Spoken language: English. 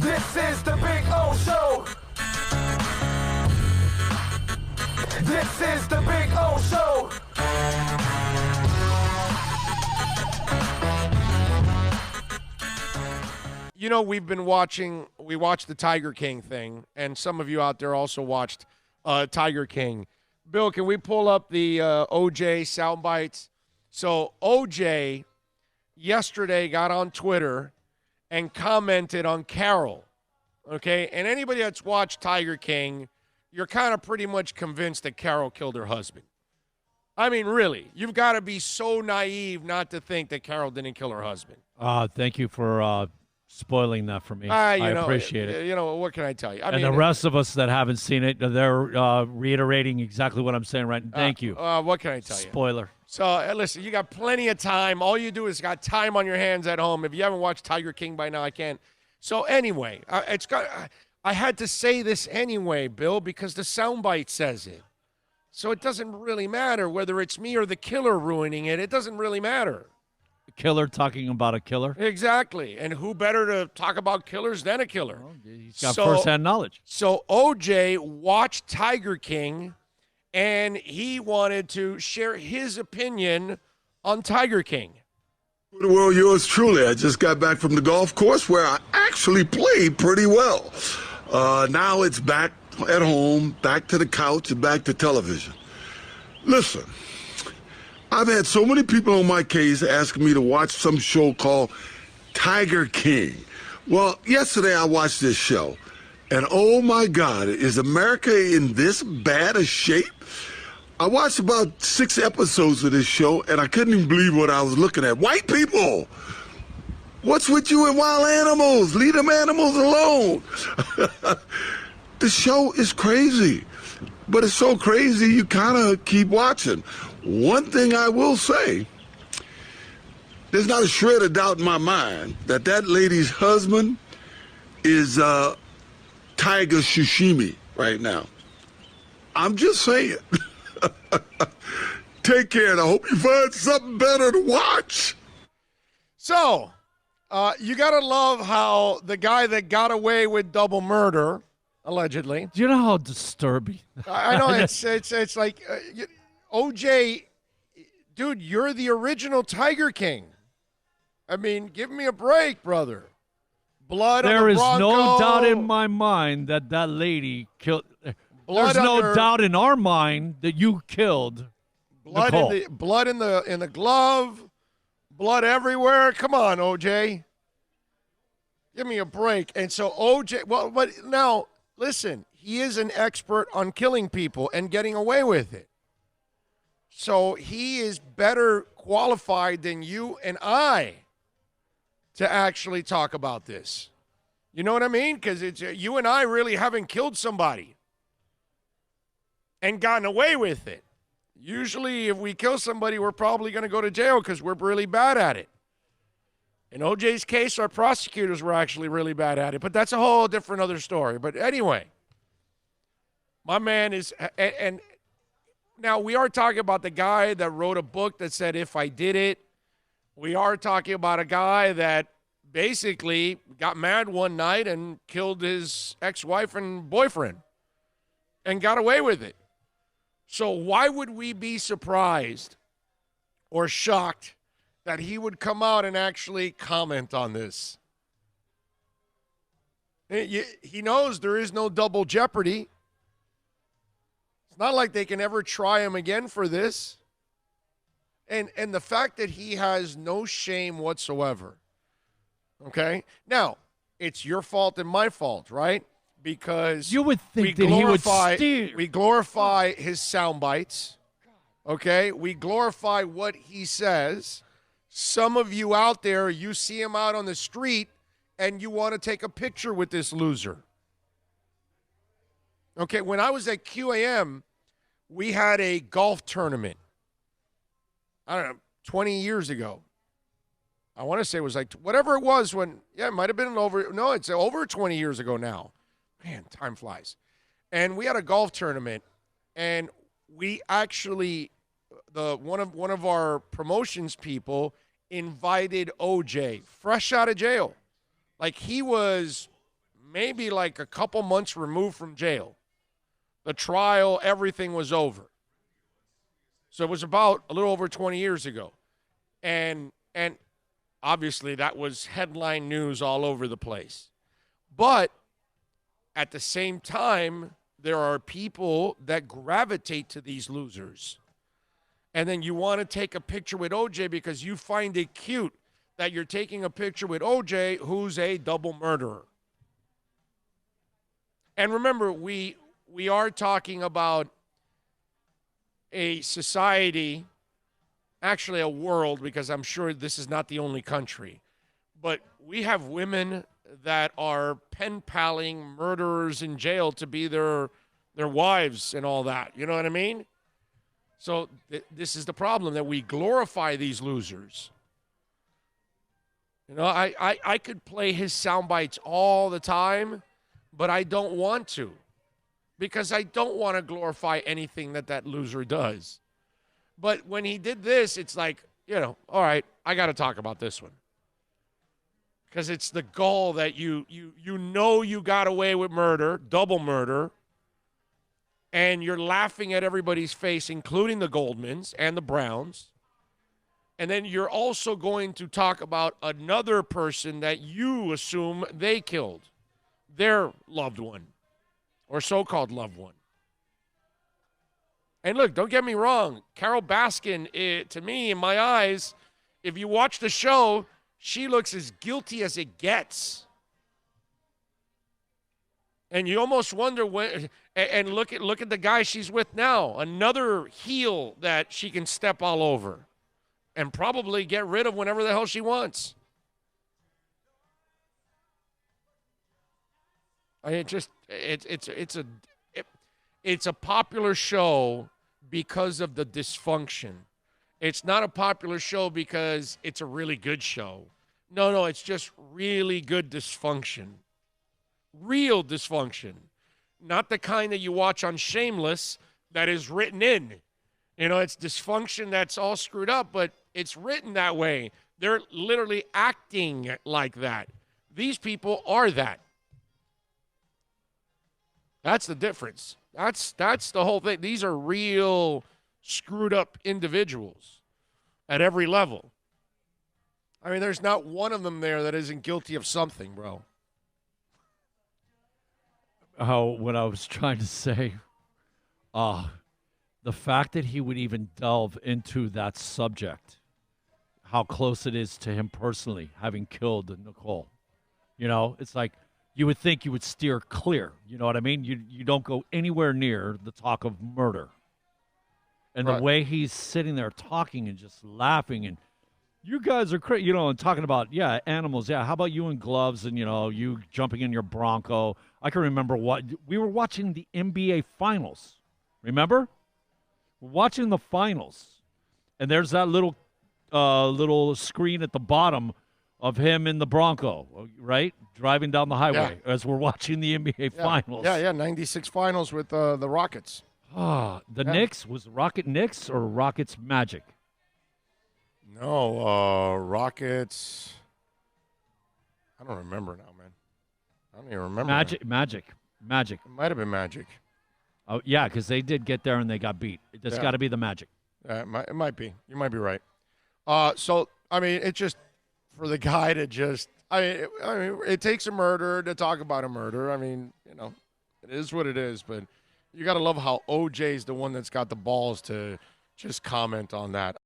This is the Big O Show. This is the Big O Show. You know, we watched the Tiger King thing, and some of you out there also watched Tiger King. Bill, can we pull up the OJ sound bites? So OJ yesterday got on Twitter and commented on Carol, okay? And anybody that's watched Tiger King, you're kind of pretty much convinced that Carol killed her husband. I mean, really, you've got to be so naive not to think that Carol didn't kill her husband. Thank you for spoiling that for me. I appreciate it. You know, what can I tell you? And the rest of us that haven't seen it, they're reiterating exactly what I'm saying right now. Thank you. What can I tell you? Spoiler. So, listen, you got plenty of time. All you do is got time on your hands at home. If you haven't watched Tiger King by now, I can't. So, anyway, I had to say this anyway, Bill, because the soundbite says it. So it doesn't really matter whether it's me or the killer ruining it. It doesn't really matter. Killer talking about a killer? Exactly. And who better to talk about killers than a killer? Well, he's got firsthand knowledge. So OJ watched Tiger King, and he wanted to share his opinion on Tiger King. Well, yours truly. I just got back from the golf course where I actually played pretty well. Now it's back at home, back to the couch, and back to television. Listen. I've had so many people on my case asking me to watch some show called Tiger King. Well, yesterday I watched this show, and oh my God, is America in this bad a shape? I watched about 6 episodes of this show, and I couldn't even believe what I was looking at. White people! What's with you and wild animals? Leave them animals alone. The show is crazy, but it's so crazy you kind of keep watching. One thing I will say, there's not a shred of doubt in my mind that that lady's husband is tiger sashimi right now. I'm just saying. Take care, and I hope you find something better to watch. So, you got to love how the guy that got away with double murder, allegedly. Do you know how disturbing? I know, it's like... OJ, dude, you're the original Tiger King. I mean, give me a break, brother. Blood on the Bronco. There is no doubt in my mind that that lady killed. There's no doubt in our mind that you killed Nicole. Blood in the glove, blood everywhere. Come on, OJ. Give me a break. And so OJ, well, but now listen, he is an expert on killing people and getting away with it. So he is better qualified than you and I to actually talk about this. You know what I mean? Because it's you and I really haven't killed somebody and gotten away with it. Usually if we kill somebody, we're probably going to go to jail because we're really bad at it. In OJ's case, our prosecutors were actually really bad at it. But that's a whole different other story. But anyway, my man is – and now, we are talking about the guy that wrote a book that said, if I did it. We are talking about a guy that basically got mad one night and killed his ex-wife and boyfriend and got away with it. So why would we be surprised or shocked that he would come out and actually comment on this? He knows there is no double jeopardy. It's not like they can ever try him again for this. And the fact that he has no shame whatsoever. Okay? Now, it's your fault and my fault, right? Because you would think that he would steer. We glorify his sound bites. Okay? We glorify what he says. Some of you out there, you see him out on the street and you want to take a picture with this loser. Okay, when I was at QAM, we had a golf tournament. I don't know, 20 years ago. I want to say it was like, whatever it was when, yeah, it might have been it's over 20 years ago now. Man, time flies. And we had a golf tournament, and we actually, one of our promotions people invited OJ, fresh out of jail. Like he was maybe like a couple months removed from jail. The trial, everything was over. So it was about a little over 20 years ago. And obviously that was headline news all over the place. But at the same time, there are people that gravitate to these losers. And then you want to take a picture with OJ because you find it cute that you're taking a picture with OJ, who's a double murderer. And remember, we are talking about a society, actually a world, because I'm sure this is not the only country. But we have women that are pen palling murderers in jail to be their wives and all that. You know what I mean? So this is the problem, that we glorify these losers. You know, I could play his sound bites all the time, but I don't want to, because I don't want to glorify anything that loser does. But when he did this, it's like, you know, all right, I got to talk about this one. Because it's the gall that you know you got away with murder, double murder, and you're laughing at everybody's face, including the Goldmans and the Browns. And then you're also going to talk about another person that you assume they killed, their loved one or so-called loved one. And look, don't get me wrong. Carol Baskin, to me, in my eyes, if you watch the show, she looks as guilty as it gets. And you almost wonder when. And look at the guy she's with now, another heel that she can step all over and probably get rid of whenever the hell she wants. I mean, it's a popular show because of the dysfunction. It's not a popular show because it's a really good show. No, it's just really good dysfunction. Real dysfunction. Not the kind that you watch on Shameless that is written in. You know, it's dysfunction that's all screwed up, but it's written that way. They're literally acting like that. These people are that. That's the difference. That's the whole thing. These are real screwed up individuals at every level. I mean, there's not one of them there that isn't guilty of something, bro. What I was trying to say, the fact that he would even delve into that subject, how close it is to him personally, having killed Nicole. You know, it's like you would think you would steer clear. You know what I mean? You don't go anywhere near the talk of murder. And right. The way he's sitting there talking and just laughing and, you guys are crazy, you know, and talking about, yeah, animals. Yeah, how about you in gloves and, you know, you jumping in your Bronco? I can remember we were watching the NBA Finals. Remember? We're watching the finals. And there's that little screen at the bottom of him in the Bronco, right? Driving down the highway as we're watching the NBA Finals. Yeah, 96 Finals with the Rockets. Knicks? Was Rocket Knicks or Rockets Magic? No, Rockets. I don't remember now, man. I don't even remember. Magic. It might have been Magic. Oh, yeah, because they did get there and they got beat. It's got to be the Magic. It might be. You might be right. So, I mean, it's just for the guy to just, I mean, it takes a murder to talk about a murder. I mean, you know, it is what it is, but you got to love how OJ's the one that's got the balls to just comment on that.